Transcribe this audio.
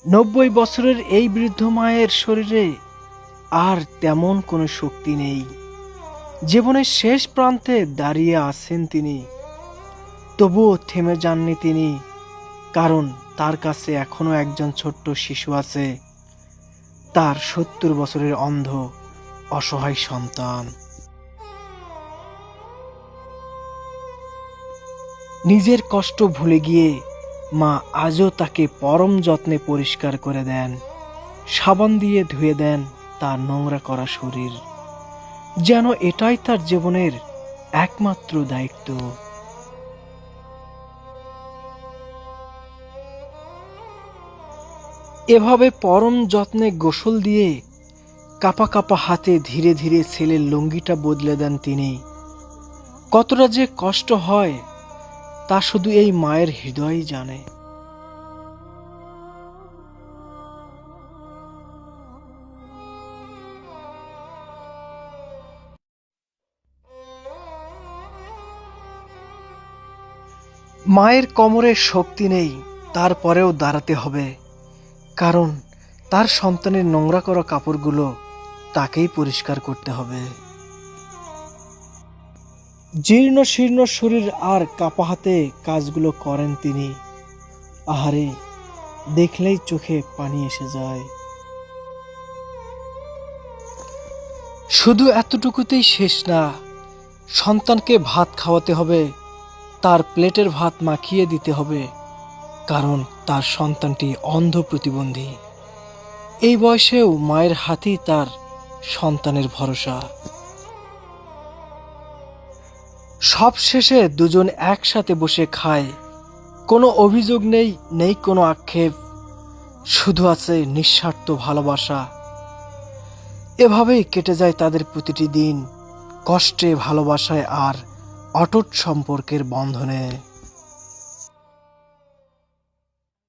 90 বছরের এই বৃদ্ধ মায়ের শরীরে আর তেমন কোনো শক্তি নেই। জীবনের শেষ প্রান্তে দাঁড়িয়ে আছেন তিনি, তবুও থেমে যাননি তিনি, কারণ তার কাছে এখনো একজন ছোট্ট শিশু আছে, তার 70 বছরের অন্ধ অসহায় সন্তান। নিজের কষ্ট ভুলে গিয়ে মা আজও তাকে পরম যত্নে পরিষ্কার করে দেন, সাবান দিয়ে ধুয়ে দেন তার নোংরা করা শরীর, যেন এটাই তার জীবনের একমাত্র দায়িত্ব। এভাবে পরম যত্নে গোসল দিয়ে কাপা কাপা হাতে ধীরে ধীরে ছেলের লুঙ্গিটা বদলে দেন তিনি। কতটা যে কষ্ট হয় তা শুধু এই মায়ের হৃদয়ই জানে। মায়ের কোমরে শক্তি নেই, তারপরেও দাঁড়াতে হবে, কারণ তার সন্তানের নোংরা করা কাপড়গুলো তাকেই পরিষ্কার করতে হবে। জীর্ণ শীর্ণ শরীর আর কাপা হাতে কাজগুলো করেন তিনি। আহারে, দেখলেই চোখে পানি এসে যায়। শুধু এতটুকুতেই শেষ না, সন্তানকে ভাত খাওয়াতে হবে, তার প্লেটের ভাত মাখিয়ে দিতে হবে, কারণ তার সন্তানটি অন্ধ প্রতিবন্ধী। এই বয়সেও মায়ের হাতেই তার সন্তানের ভরসা। সব শেষে দুজন একসাথে বসে খায়, কোনো অভিযোগ নেই, নেই কোনো আক্ষেপ, শুধু আছে নিঃস্বার্থ ভালোবাসা। এভাবেই কেটে যায় তাদের প্রতিটি দিন, কষ্টে, ভালোবাসায় আর অটুট সম্পর্কের বন্ধনে।